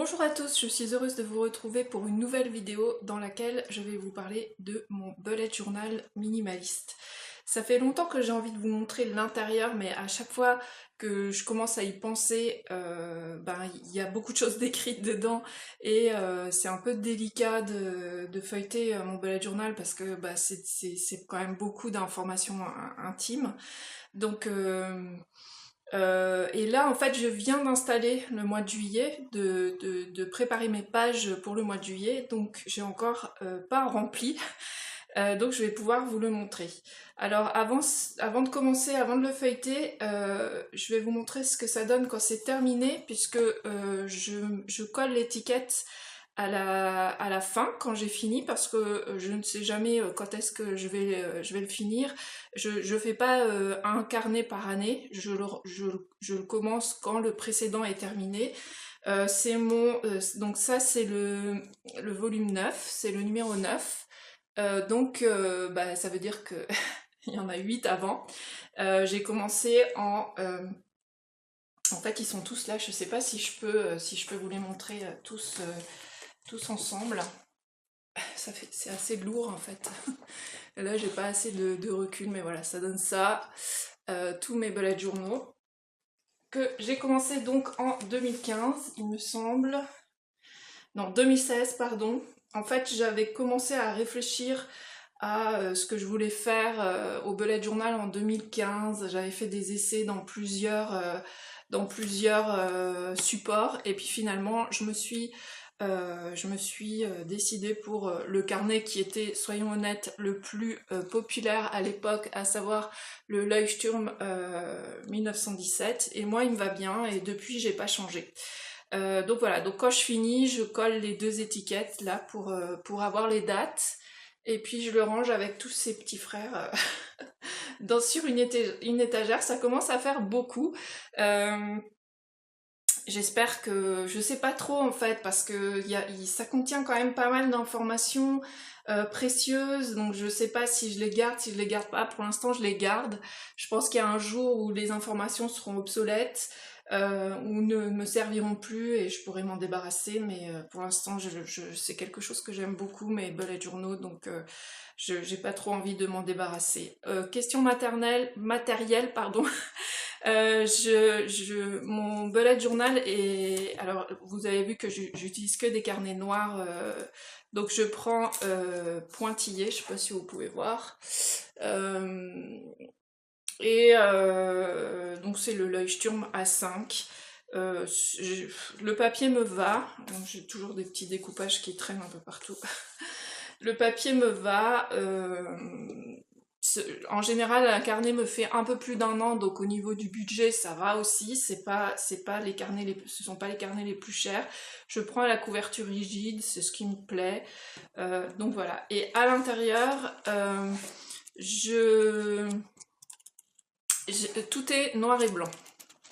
Bonjour à tous, je suis heureuse de vous retrouver pour une nouvelle vidéo dans laquelle je vais vous parler de mon bullet journal minimaliste. Ça fait longtemps que j'ai envie de vous montrer l'intérieur, mais à chaque fois que je commence à y penser, il y a beaucoup de choses décrites dedans et c'est un peu délicat de feuilleter mon bullet journal parce que c'est quand même beaucoup d'informations intimes. Donc et là, en fait, je viens d'installer le mois de juillet, de préparer mes pages pour le mois de juillet, donc j'ai encore pas rempli, donc je vais pouvoir vous le montrer. Alors avant de commencer, avant de le feuilleter, je vais vous montrer ce que ça donne quand c'est terminé, puisque je colle l'étiquette à la fin, quand j'ai fini, parce que je ne sais jamais quand est-ce que je vais le finir. Je fais pas un carnet par année, je le commence quand le précédent est terminé. Donc ça c'est le volume 9, c'est le numéro 9. Ça veut dire que il y en a 8 avant. J'ai commencé en fait, ils sont tous là, je sais pas si je peux vous les montrer tous ensemble. C'est assez lourd en fait. Là, j'ai pas assez de recul, mais voilà, ça donne ça. Tous mes bullet journaux que j'ai commencé donc en 2015, il me semble. Non, 2016, pardon. En fait, j'avais commencé à réfléchir à ce que je voulais faire au bullet journal en 2015. J'avais fait des essais dans plusieurs supports et puis finalement je me suis décidée pour le carnet qui était, soyons honnêtes, le plus populaire à l'époque, à savoir le Leuchtturm 1917. Et moi, il me va bien et depuis, j'ai pas changé. Donc voilà, donc quand je finis, je colle les deux étiquettes là pour avoir les dates. Et puis je le range avec tous ses petits frères sur une étagère. Ça commence à faire beaucoup. Euh, J'espère que... Je sais pas trop en fait, parce que ça contient quand même pas mal d'informations précieuses, donc je sais pas si je les garde, si je les garde pas. Pour l'instant, je les garde. Je pense qu'il y a un jour où les informations seront obsolètes, ou ne me serviront plus et je pourrai m'en débarrasser, mais pour l'instant, c'est quelque chose que j'aime beaucoup, mes bullet journaux, donc j'ai pas trop envie de m'en débarrasser. Question matérielle, pardon. Mon bullet journal est... Alors, vous avez vu que j'utilise que des carnets noirs, donc je prends pointillé, je sais pas si vous pouvez voir. Euh, donc c'est le Leuchtturm A5. Le papier me va, j'ai toujours des petits découpages qui traînent un peu partout. Le papier me va. En général, un carnet me fait un peu plus d'un an, donc au niveau du budget, ça va aussi. C'est pas les carnets ce sont pas les carnets les plus chers. Je prends la couverture rigide, c'est ce qui me plaît. Donc voilà. Et à l'intérieur, je... tout est noir et blanc.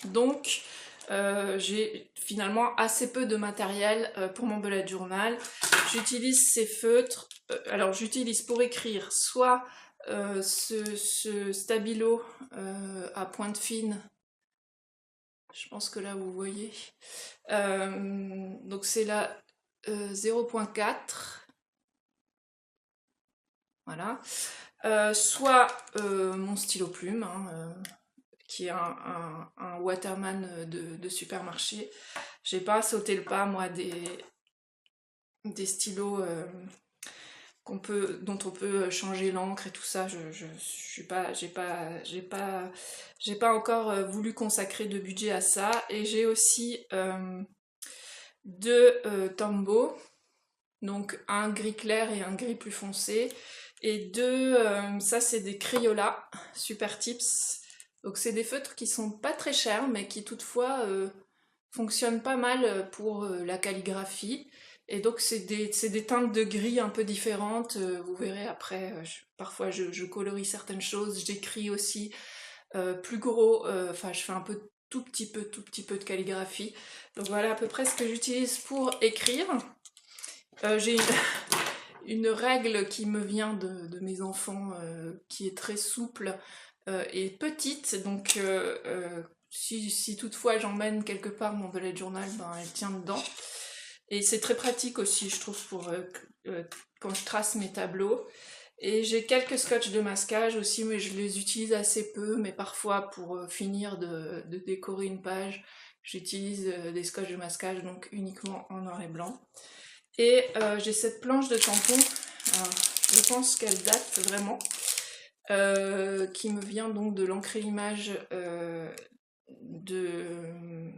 Donc j'ai finalement assez peu de matériel pour mon bullet journal. J'utilise ces feutres. Alors j'utilise pour écrire soit ce stabilo à pointe fine. Je pense que là vous voyez. Donc c'est la 0.4. Voilà. Soit mon stylo plume, hein, qui est un Waterman de supermarché. J'ai pas sauté le pas, moi, des stylos dont on peut changer l'encre et tout ça. Je suis pas, j'ai pas encore voulu consacrer de budget à ça. Et j'ai aussi deux Tombow, donc un gris clair et un gris plus foncé. Et ça c'est des Crayola Super Tips. Donc c'est des feutres qui sont pas très chers, mais qui toutefois fonctionnent pas mal pour la calligraphie. Et donc c'est des teintes de gris un peu différentes. Vous verrez après, parfois je colorie certaines choses, j'écris aussi plus gros, enfin je fais un peu tout petit peu de calligraphie. Donc voilà à peu près ce que j'utilise pour écrire. J'ai une règle qui me vient de mes enfants, qui est très souple et petite, donc si toutefois j'emmène quelque part mon bullet journal, ben, elle tient dedans. Et c'est très pratique aussi, je trouve, pour quand je trace mes tableaux. Et j'ai quelques scotch de masquage aussi, mais je les utilise assez peu. Mais parfois, pour finir de décorer une page, j'utilise des scotch de masquage, donc uniquement en noir et blanc. Et j'ai cette planche de tampon, alors, je pense qu'elle date vraiment, qui me vient donc de l'encre image de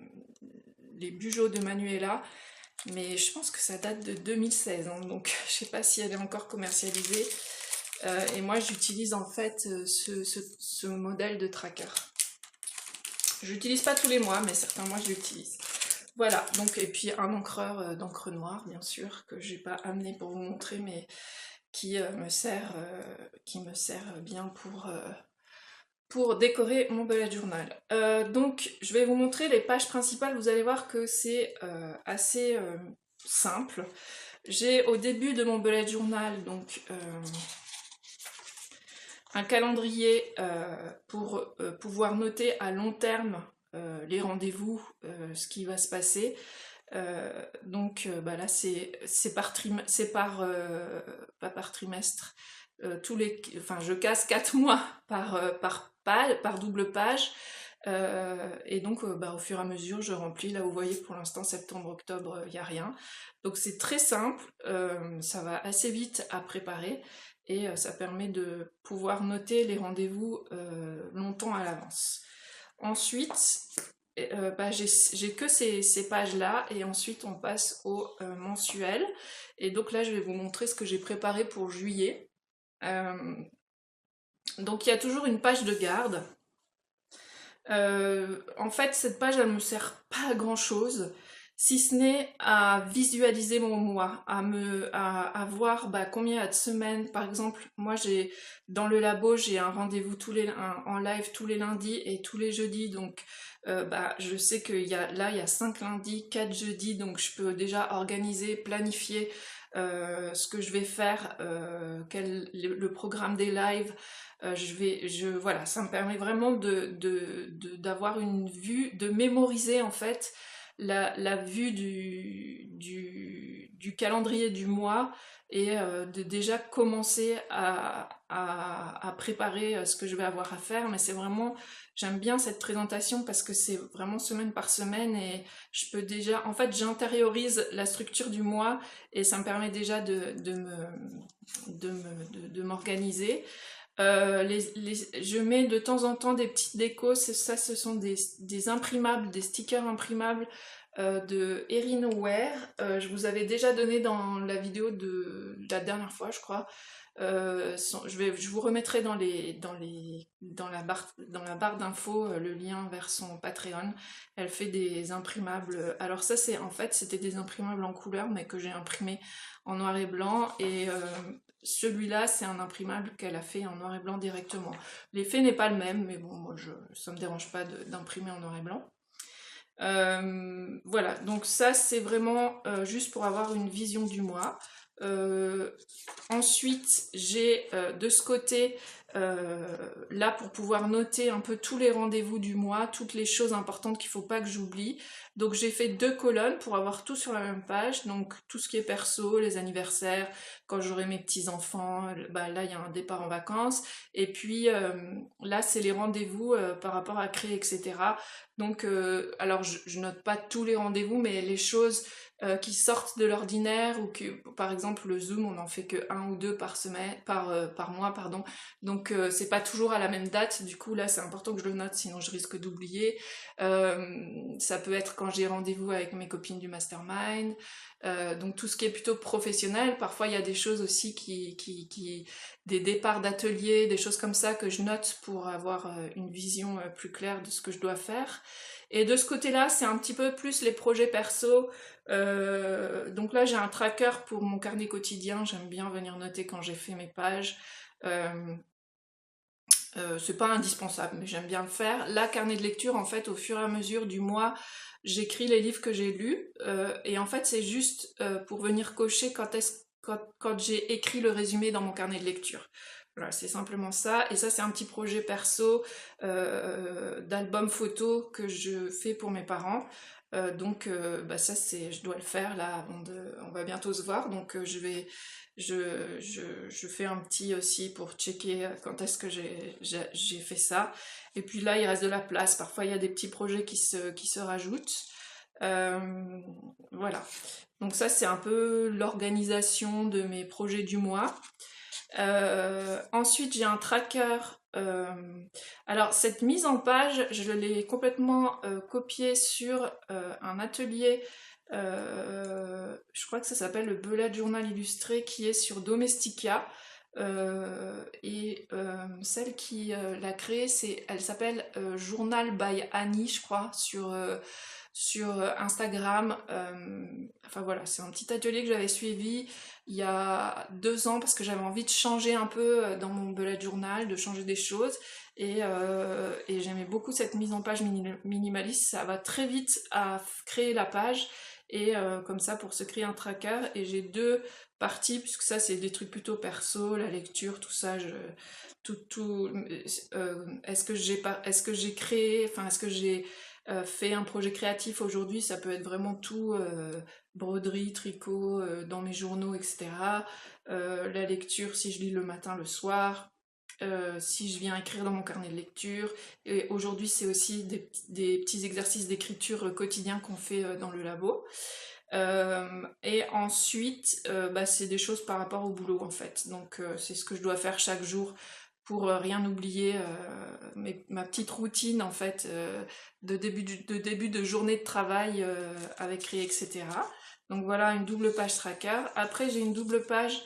les Bugeaud de Manuela, mais je pense que ça date de 2016, hein, donc je sais pas si elle est encore commercialisée. Et moi j'utilise en fait ce modèle de tracker. Je l'utilise pas tous les mois, mais certains mois je l'utilise. Voilà, donc et puis un encreur d'encre noire, bien sûr, que j'ai pas amené pour vous montrer, mais qui me sert bien pour décorer mon bullet journal. Donc je vais vous montrer les pages principales, vous allez voir que c'est assez simple. J'ai au début de mon bullet journal donc un calendrier pour pouvoir noter à long terme les rendez-vous, ce qui va se passer. Là c'est pas par trimestre, je casse 4 mois par double page. Et donc au fur et à mesure je remplis. Là vous voyez pour l'instant septembre-octobre il n'y a rien. Donc c'est très simple, ça va assez vite à préparer et ça permet de pouvoir noter les rendez-vous longtemps à l'avance. Ensuite, j'ai que ces pages-là et ensuite on passe au mensuel. Et donc là je vais vous montrer ce que j'ai préparé pour juillet. Donc il y a toujours une page de garde. En fait cette page elle me sert pas à grand chose, si ce n'est à visualiser mon mois, à voir combien il y a de semaines. Par exemple, moi j'ai dans le labo j'ai un rendez-vous en live tous les lundis et tous les jeudis, donc je sais qu'il y a 5 lundis, 4 jeudis, donc je peux déjà organiser, planifier ce que je vais faire, le programme des lives. Voilà, ça me permet vraiment d'avoir une vue, de mémoriser en fait la vue du calendrier du mois et de déjà commencer à préparer ce que je vais avoir à faire. Mais c'est vraiment, j'aime bien cette présentation parce que c'est vraiment semaine par semaine et je peux déjà, en fait j'intériorise la structure du mois et ça me permet déjà de m'organiser. Je mets de temps en temps des petites décos, ce sont des imprimables, des stickers imprimables de Erinoware. Je vous avais déjà donné dans la vidéo de la dernière fois, je crois. Je vous remettrai dans la barre d'infos le lien vers son Patreon. Elle fait des imprimables. Alors ça c'était des imprimables en couleur mais que j'ai imprimé en noir et blanc et celui-là c'est un imprimable qu'elle a fait en noir et blanc directement. L'effet n'est pas le même mais bon moi ça me dérange pas d'imprimer en noir et blanc. Voilà, donc ça c'est vraiment juste pour avoir une vision du mois. Ensuite j'ai de ce côté là pour pouvoir noter un peu tous les rendez-vous du mois, toutes les choses importantes qu'il ne faut pas que j'oublie. Donc j'ai fait 2 colonnes pour avoir tout sur la même page, donc tout ce qui est perso, les anniversaires, quand j'aurai mes petits-enfants, là il y a un départ en vacances, et puis là c'est les rendez-vous par rapport à créer, etc. Donc alors je note pas tous les rendez-vous, mais les choses qui sortent de l'ordinaire, ou que par exemple le Zoom on en fait que 1 ou 2 par mois, pardon. Donc c'est pas toujours à la même date, du coup là c'est important que je le note sinon je risque d'oublier. Ça peut être quand j'ai rendez-vous avec mes copines du mastermind, donc tout ce qui est plutôt professionnel. Parfois il y a des choses aussi des départs d'atelier, des choses comme ça que je note pour avoir une vision plus claire de ce que je dois faire. Et de ce côté-là, c'est un petit peu plus les projets perso. Donc là, j'ai un tracker pour mon carnet quotidien. J'aime bien venir noter quand j'ai fait mes pages. C'est pas indispensable, mais j'aime bien le faire. Là, carnet de lecture, en fait, au fur et à mesure du mois, j'écris les livres que j'ai lus. Et en fait, c'est juste pour venir cocher quand j'ai écrit le résumé dans mon carnet de lecture. Voilà, c'est simplement ça. Et ça, c'est un petit projet perso d'album photo que je fais pour mes parents. Bah ça je dois le faire là on va bientôt se voir, donc je fais un petit aussi pour checker quand est-ce que j'ai fait ça. Et puis là il reste de la place, parfois il y a des petits projets qui se rajoutent. Voilà, donc ça c'est un peu l'organisation de mes projets du mois. Ensuite, j'ai un tracker. Alors, cette mise en page, je l'ai complètement copiée sur un atelier. Je crois que ça s'appelle le Bullet Journal illustré, qui est sur Domestika. Celle qui l'a créé, elle s'appelle Journal by Annie, je crois, sur Instagram. Enfin voilà, c'est un petit atelier que j'avais suivi il y a 2 ans parce que j'avais envie de changer un peu dans mon bullet journal, de changer des choses. Et j'aimais beaucoup cette mise en page minimaliste. Ça va très vite à créer la page. Et comme ça, pour se créer un tracker, et j'ai 2 parties, puisque ça c'est des trucs plutôt perso, la lecture, tout ça, est-ce que j'ai créé, enfin est-ce que j'ai fait un projet créatif aujourd'hui, ça peut être vraiment tout, broderie, tricot, dans mes journaux, etc. La lecture, si je lis le matin, le soir, si je viens écrire dans mon carnet de lecture. Et aujourd'hui, c'est aussi des petits exercices d'écriture quotidiens qu'on fait dans le labo. Et ensuite, bah, c'est des choses par rapport au boulot en fait. Donc c'est ce que je dois faire chaque jour pour rien oublier, ma petite routine en fait de début de journée de travail avec Ri, etc. Donc voilà, une double page tracker. Après, j'ai une double page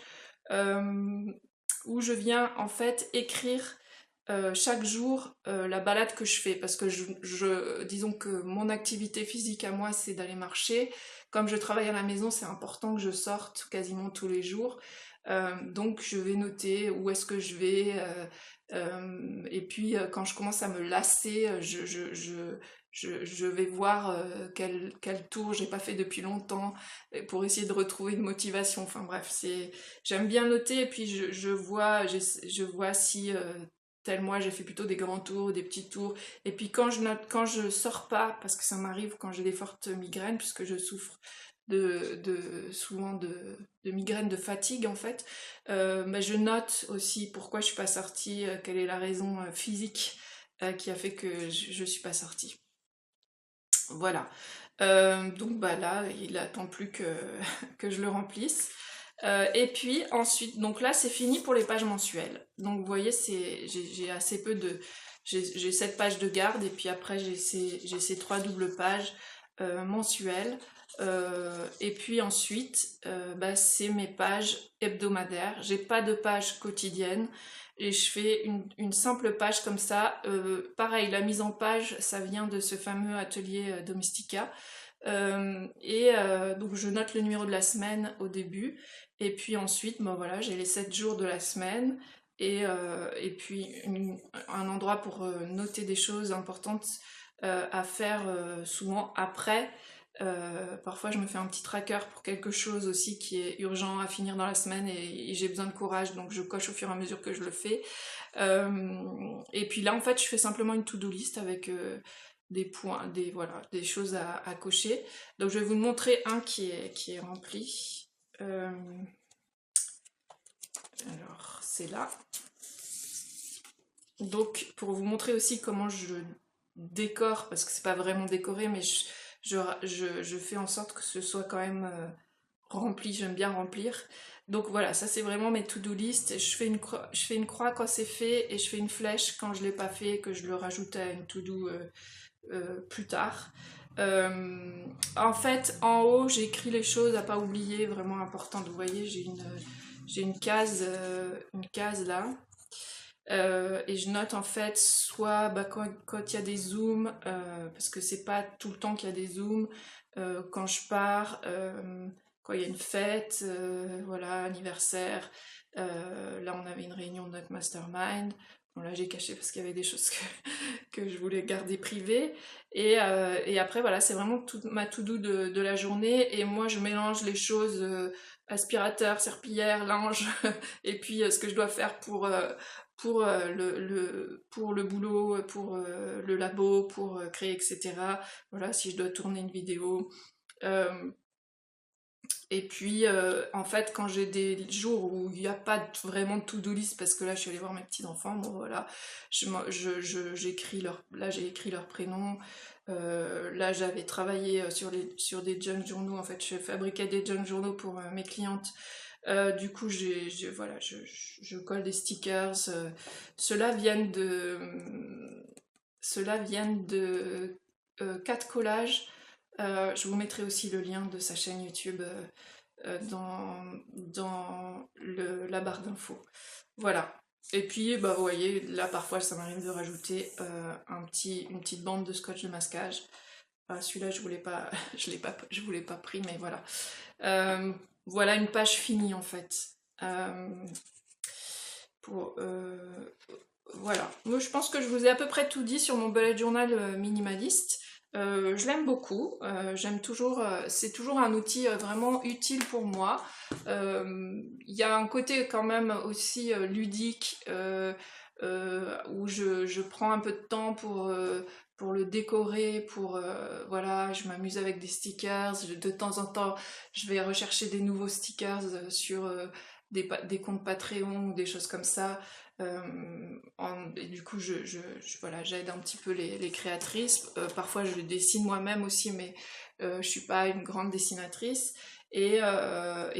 où je viens en fait écrire chaque jour la balade que je fais, parce que disons que mon activité physique à moi c'est d'aller marcher. Comme je travaille à la maison, c'est important que je sorte quasiment tous les jours. Donc je vais noter où est-ce que je vais. Et puis quand je commence à me lasser, je vais voir quel tour j'ai pas fait depuis longtemps pour essayer de retrouver une motivation. Enfin bref, j'aime bien noter, et puis je vois si tel mois j'ai fait plutôt des grands tours ou des petits tours. Et puis quand je note, quand je sors pas, parce que ça m'arrive quand j'ai des fortes migraines, puisque je souffre souvent de migraines, de fatigue en fait, mais je note aussi pourquoi je suis pas sortie, quelle est la raison physique qui a fait que je suis pas sortie. Voilà. Donc bah là, il attend plus que je le remplisse. Et puis ensuite, donc là c'est fini pour les pages mensuelles. Donc vous voyez, j'ai assez peu de... J'ai 7 pages de garde, et puis après j'ai ces 3 doubles pages mensuelles. Et puis ensuite, bah, c'est mes pages hebdomadaires. J'ai pas de page quotidienne. Et je fais une simple page comme ça. Pareil, la mise en page, ça vient de ce fameux atelier Domestika. Donc je note le numéro de la semaine au début. Et puis ensuite, ben voilà, j'ai les 7 jours de la semaine. Et puis un endroit pour noter des choses importantes à faire souvent après. Parfois je me fais un petit tracker pour quelque chose aussi qui est urgent à finir dans la semaine, et j'ai besoin de courage, donc je coche au fur et à mesure que je le fais. Et puis là en fait je fais simplement une to-do list avec des points, voilà, des choses à cocher. Donc je vais vous montrer un qui est rempli. Alors c'est là. Donc pour vous montrer aussi comment je décore, parce que c'est pas vraiment décoré, mais je fais en sorte que ce soit quand même rempli, j'aime bien remplir. Donc voilà, ça c'est vraiment mes to-do list. Je fais une croix quand c'est fait, et je fais une flèche quand je l'ai pas fait, que je le rajoute à une to-do plus tard. En fait, en haut, j'écris les choses à pas oublier, vraiment importantes. Vous voyez, j'ai une case là. Et je note en fait soit bah, quand il y a des zooms, parce que c'est pas tout le temps qu'il y a des zooms, quand je pars, quand il y a une fête, voilà, anniversaire. Là on avait une réunion de notre mastermind. Bon là j'ai caché parce qu'il y avait des choses que je voulais garder privées. Et après voilà, c'est vraiment toute ma to-do de la journée. Et moi je mélange les choses, aspirateur, serpillière, linge, et puis ce que je dois faire pour le boulot, pour le labo, pour créer, etc. Voilà, si je dois tourner une vidéo. Et puis, en fait, quand j'ai des jours où il n'y a pas vraiment de to-do list, parce que là, je suis allée voir mes petits-enfants, bon voilà, j'écris là, j'ai écrit leur prénom. Là, j'avais travaillé sur des junk journaux, en fait, je fabriquais des junk journaux pour mes clientes. Du coup, voilà, je colle des stickers. Ceux-là viennent de, ceux-là viennent de 4 collages. Je vous mettrai aussi le lien de sa chaîne YouTube dans la barre d'infos. Voilà. Et puis, bah, vous voyez, là, parfois, ça m'arrive de rajouter une petite bande de scotch de masquage. Celui-là, je voulais pas, je voulais pas pris, mais voilà. Voilà une page finie, en fait. Voilà. Moi, je pense que je vous ai à peu près tout dit sur mon bullet journal minimaliste. Je l'aime beaucoup, j'aime toujours, c'est toujours un outil vraiment utile pour moi. Il y a un côté quand même aussi ludique où je prends un peu de temps pour le décorer, voilà, je m'amuse avec des stickers, de temps en temps je vais rechercher des nouveaux stickers sur des comptes Patreon ou des choses comme ça. Et du coup, voilà, j'aide un petit peu les créatrices. Parfois, je dessine moi-même aussi, mais je suis pas une grande dessinatrice. Et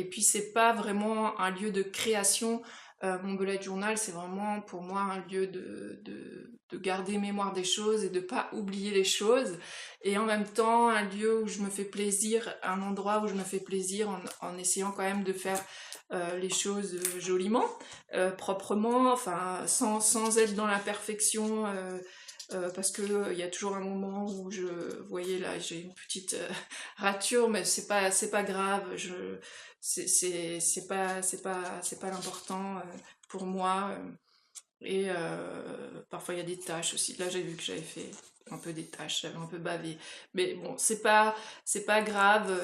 puis, c'est pas vraiment un lieu de création. Mon bullet journal, c'est vraiment pour moi un lieu de garder mémoire des choses et de pas oublier les choses. Et en même temps, un lieu où je me fais plaisir, un endroit où je me fais plaisir en essayant quand même de faire les choses joliment, proprement, enfin sans être dans la perfection, parce que il y a toujours un moment où vous voyez là, j'ai une petite rature, mais c'est pas grave, c'est pas l'important pour moi. Et parfois il y a des tâches aussi. Là j'ai vu que j'avais fait un peu des tâches, j'avais un peu bavé. Mais bon, c'est pas grave,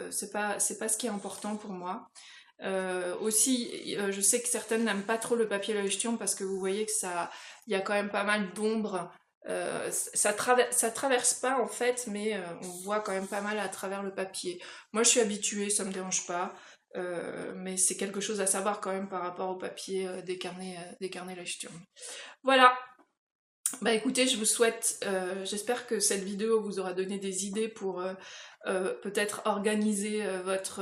c'est pas ce qui est important pour moi. Aussi, je sais que certaines n'aiment pas trop le papier Leuchtturm parce que vous voyez que il y a quand même pas mal d'ombre. Ça traverse pas en fait, mais on voit quand même pas mal à travers le papier. Moi, je suis habituée, ça me dérange pas, mais c'est quelque chose à savoir quand même par rapport au papier des carnets Leuchtturm. Voilà. Bah écoutez, je vous souhaite, j'espère que cette vidéo vous aura donné des idées pour peut-être organiser votre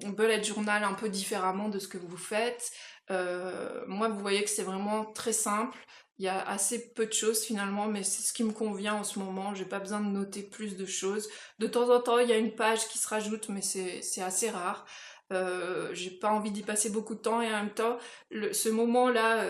bullet journal un peu différemment de ce que vous faites. Moi, vous voyez que c'est vraiment très simple. Il y a assez peu de choses finalement, mais c'est ce qui me convient en ce moment. J'ai pas besoin de noter plus de choses. De temps en temps, il y a une page qui se rajoute, mais c'est assez rare. J'ai pas envie d'y passer beaucoup de temps et en même temps, ce moment-là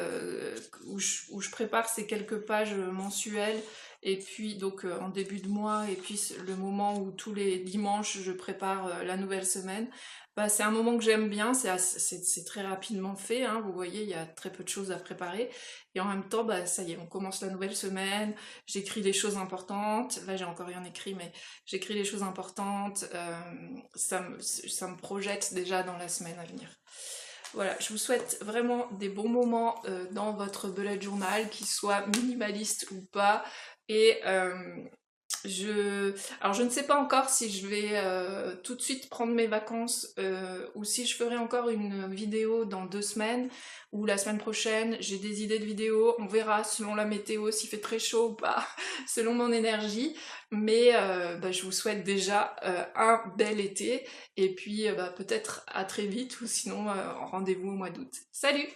où je prépare ces quelques pages mensuelles et puis donc en début de mois et puis le moment où tous les dimanches je prépare la nouvelle semaine, bah, c'est un moment que j'aime bien, c'est très rapidement fait, hein, vous voyez, il y a très peu de choses à préparer et en même temps, bah, ça y est, on commence la nouvelle semaine, j'écris des choses importantes, là j'ai encore rien écrit mais j'écris des choses importantes, ça me projette déjà dans la semaine à venir. Voilà, je vous souhaite vraiment des bons moments dans votre bullet journal, qu'ils soient minimalistes ou pas. Et alors je ne sais pas encore si je vais tout de suite prendre mes vacances ou si je ferai encore une vidéo dans 2 semaines ou la semaine prochaine. J'ai des idées de vidéos, on verra selon la météo, s'il fait très chaud ou pas, selon mon énergie. Mais bah, je vous souhaite déjà un bel été et puis bah, peut-être à très vite ou sinon rendez-vous au mois d'août. Salut!